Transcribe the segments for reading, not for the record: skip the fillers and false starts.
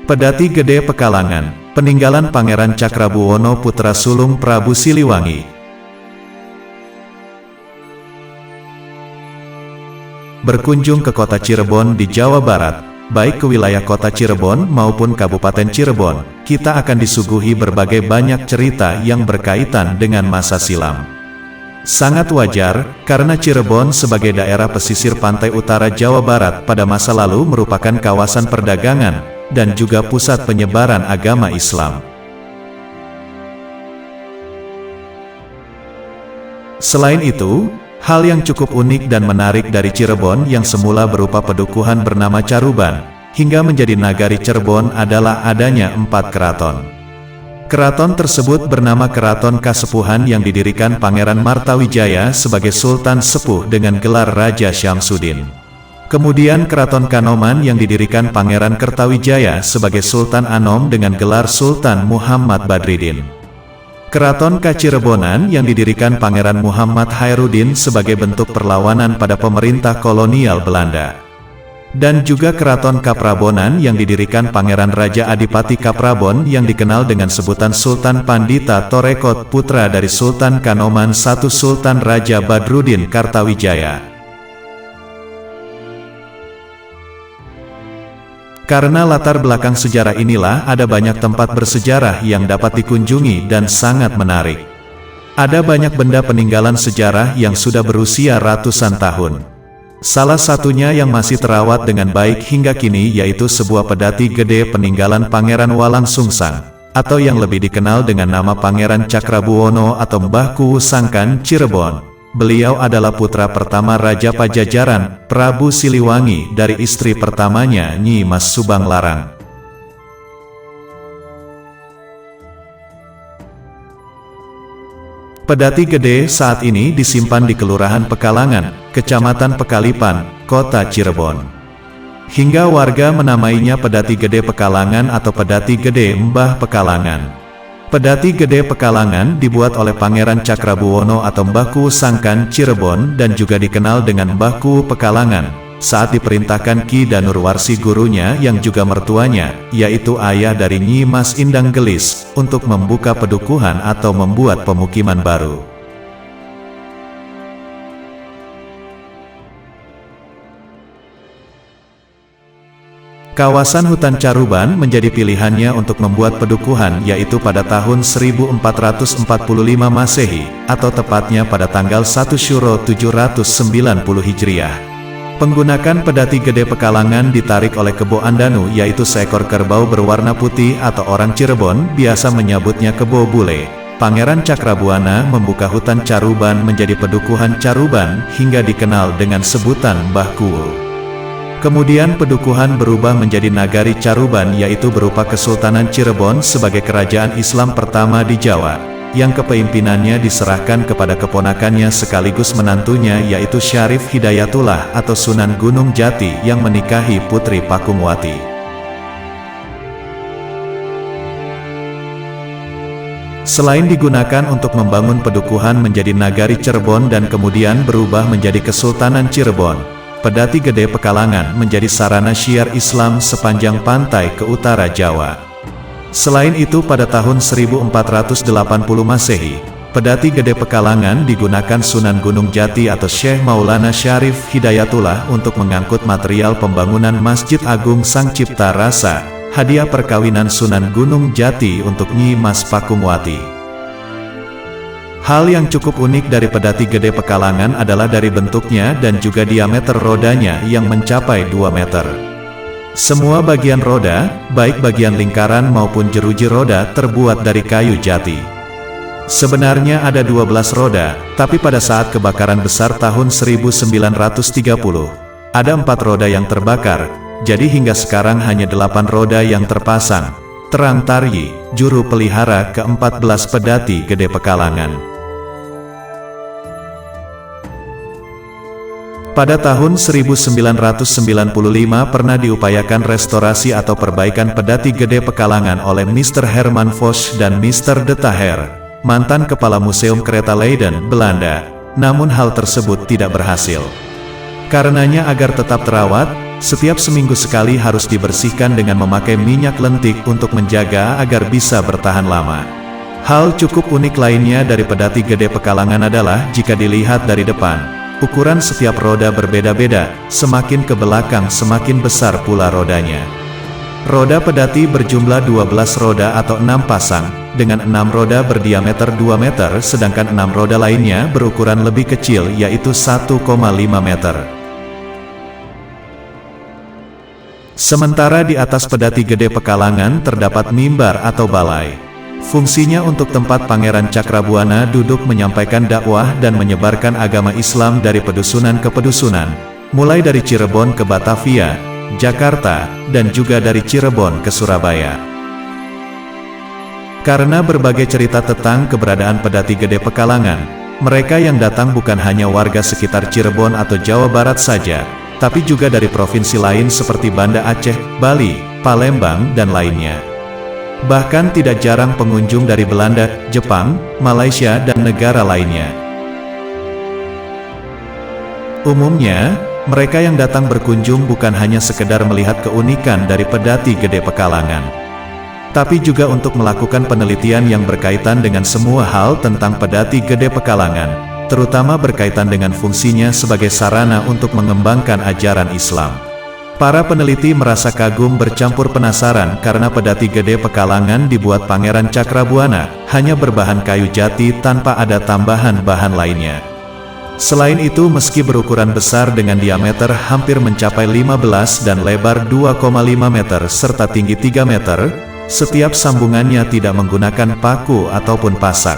Pedati Gede Pekalongan, peninggalan Pangeran Cakrabuwono putra sulung Prabu Siliwangi. Berkunjung ke kota Cirebon di Jawa Barat, baik ke wilayah kota Cirebon maupun Kabupaten Cirebon, kita akan disuguhi berbagai banyak cerita yang berkaitan dengan masa silam. Sangat wajar, karena Cirebon sebagai daerah pesisir pantai utara Jawa Barat pada masa lalu merupakan kawasan perdagangan, dan juga pusat penyebaran agama Islam. Selain itu, hal yang cukup unik dan menarik dari Cirebon yang semula berupa pedukuhan bernama Caruban, hingga menjadi nagari Cirebon adalah adanya 4 keraton. Keraton tersebut bernama Keraton Kasepuhan yang didirikan Pangeran Martawijaya sebagai Sultan Sepuh dengan gelar Raja Syamsuddin. Kemudian Keraton Kanoman yang didirikan Pangeran Kertawijaya sebagai Sultan Anom dengan gelar Sultan Muhammad Badriddin. Keraton Kacirebonan yang didirikan Pangeran Muhammad Khairuddin sebagai bentuk perlawanan pada pemerintah kolonial Belanda. Dan juga Keraton Kaprabonan yang didirikan Pangeran Raja Adipati Kaprabon yang dikenal dengan sebutan Sultan Pandita Torekot, putra dari Sultan Kanoman I Sultan Raja Badruddin Kartawijaya. Karena latar belakang sejarah inilah ada banyak tempat bersejarah yang dapat dikunjungi dan sangat menarik. Ada banyak benda peninggalan sejarah yang sudah berusia ratusan tahun. Salah satunya yang masih terawat dengan baik hingga kini yaitu sebuah pedati gede peninggalan Pangeran Walangsungsang, atau yang lebih dikenal dengan nama Pangeran Cakrabuwono atau Mbah Kuwu Sangkan Cirebon. Beliau adalah putra pertama Raja Pajajaran, Prabu Siliwangi dari istri pertamanya Nyi Mas Subanglarang. Pedati gede saat ini disimpan di Kelurahan Pekalongan, Kecamatan Pekalipan, Kota Cirebon. Hingga warga menamainya Pedati Gede Pekalongan atau Pedati Gede Mbah Pekalongan. Pedati Gede Pekalongan dibuat oleh Pangeran Cakrabuwono atau Mbah Kuwu Sangkan Cirebon dan juga dikenal dengan Mbah Kuwu Pekalongan, saat diperintahkan Ki Danurwarsi gurunya yang juga mertuanya, yaitu ayah dari Nyi Mas Indang Gelis, untuk membuka pedukuhan atau membuat pemukiman baru. Kawasan hutan Caruban menjadi pilihannya untuk membuat pedukuhan yaitu pada tahun 1445 Masehi, atau tepatnya pada tanggal 1 Syuro 790 Hijriah. Penggunakan Pedati Gede Pekalongan ditarik oleh Kebo Andanu yaitu seekor kerbau berwarna putih atau orang Cirebon biasa menyebutnya Kebo Bule. Pangeran Cakrabuana membuka hutan Caruban menjadi pedukuhan Caruban hingga dikenal dengan sebutan Mbah Kuwu. Kemudian pedukuhan berubah menjadi Nagari Caruban yaitu berupa Kesultanan Cirebon sebagai kerajaan Islam pertama di Jawa, yang kepemimpinannya diserahkan kepada keponakannya sekaligus menantunya yaitu Syarif Hidayatullah atau Sunan Gunung Jati yang menikahi Putri Pakumwati. Selain digunakan untuk membangun pedukuhan menjadi Nagari Cirebon dan kemudian berubah menjadi Kesultanan Cirebon, Pedati Gede Pekalongan menjadi sarana syiar Islam sepanjang pantai ke utara Jawa. Selain itu pada tahun 1480 Masehi, Pedati Gede Pekalongan digunakan Sunan Gunung Jati atau Syekh Maulana Syarif Hidayatullah untuk mengangkut material pembangunan Masjid Agung Sang Cipta Rasa, hadiah perkawinan Sunan Gunung Jati untuk Nyi Mas Pakumwati. Hal yang cukup unik dari Pedati Gede Pekalongan adalah dari bentuknya dan juga diameter rodanya yang mencapai 2 meter. Semua bagian roda, baik bagian lingkaran maupun jeruji roda terbuat dari kayu jati. Sebenarnya ada 12 roda, tapi pada saat kebakaran besar tahun 1930, ada 4 roda yang terbakar, jadi hingga sekarang hanya 8 roda yang terpasang. Terang Taryi, juru pelihara ke-14 Pedati Gede Pekalongan. Pada tahun 1995 pernah diupayakan restorasi atau perbaikan Pedati Gede Pekalongan oleh Mr. Herman Vosch dan Mr. De Taher, mantan Kepala Museum Kereta Leiden, Belanda. Namun hal tersebut tidak berhasil. Karenanya agar tetap terawat, Setiap seminggu sekali harus dibersihkan dengan memakai minyak lentik untuk menjaga agar bisa bertahan lama. Hal cukup unik lainnya dari pedati gede Pekalongan adalah jika dilihat dari depan, ukuran setiap roda berbeda-beda, semakin ke belakang semakin besar pula rodanya. Roda pedati berjumlah 12 roda atau 6 pasang, dengan 6 roda berdiameter 2 meter sedangkan 6 roda lainnya berukuran lebih kecil yaitu 1,5 meter. Sementara di atas pedati gede Pekalongan terdapat mimbar atau balai. Fungsinya untuk tempat Pangeran Cakrabuana duduk menyampaikan dakwah dan menyebarkan agama Islam dari pedusunan ke pedusunan, mulai dari Cirebon ke Batavia, Jakarta, dan juga dari Cirebon ke Surabaya. Karena berbagai cerita tentang keberadaan pedati gede Pekalongan, mereka yang datang bukan hanya warga sekitar Cirebon atau Jawa Barat saja, tapi juga dari provinsi lain seperti Banda Aceh, Bali, Palembang, dan lainnya. Bahkan tidak jarang pengunjung dari Belanda, Jepang, Malaysia, dan negara lainnya. Umumnya, mereka yang datang berkunjung bukan hanya sekedar melihat keunikan dari pedati gede Pekalongan, tapi juga untuk melakukan penelitian yang berkaitan dengan semua hal tentang pedati gede Pekalongan, terutama berkaitan dengan fungsinya sebagai sarana untuk mengembangkan ajaran Islam. Para peneliti merasa kagum bercampur penasaran karena pedati gede Pekalongan dibuat Pangeran Cakrabuana, hanya berbahan kayu jati tanpa ada tambahan bahan lainnya. Selain itu meski berukuran besar dengan diameter hampir mencapai 15 dan lebar 2,5 meter serta tinggi 3 meter, setiap sambungannya tidak menggunakan paku ataupun pasak.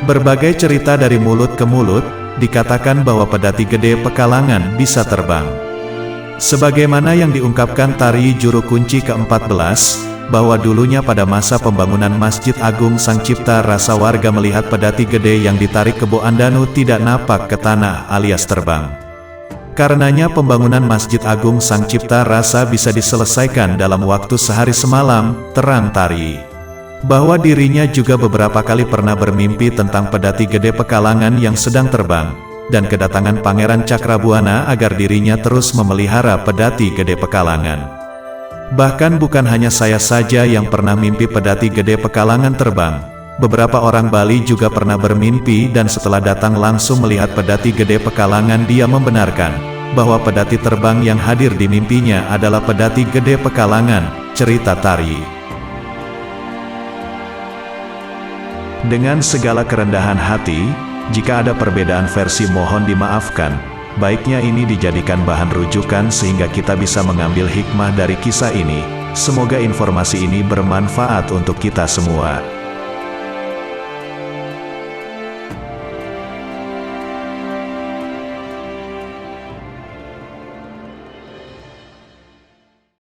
Berbagai cerita dari mulut ke mulut, dikatakan bahwa pedati gede Pekalongan bisa terbang. Sebagaimana yang diungkapkan Tari Juru Kunci ke-14, bahwa dulunya pada masa pembangunan Masjid Agung Sang Cipta Rasa warga melihat pedati gede yang ditarik ke Boandanu tidak napak ke tanah alias terbang. Karenanya pembangunan Masjid Agung Sang Cipta Rasa bisa diselesaikan dalam waktu sehari semalam, terang Tari. Bahwa dirinya juga beberapa kali pernah bermimpi tentang pedati gede Pekalongan yang sedang terbang, dan kedatangan Pangeran Cakrabuana agar dirinya terus memelihara pedati gede Pekalongan. Bahkan bukan hanya saya saja yang pernah mimpi pedati gede Pekalongan terbang, beberapa orang Bali juga pernah bermimpi dan setelah datang langsung melihat pedati gede Pekalongan dia membenarkan, bahwa pedati terbang yang hadir di mimpinya adalah pedati gede Pekalongan, cerita Tari. Dengan segala kerendahan hati, jika ada perbedaan versi mohon dimaafkan, baiknya ini dijadikan bahan rujukan sehingga kita bisa mengambil hikmah dari kisah ini. Semoga informasi ini bermanfaat untuk kita semua.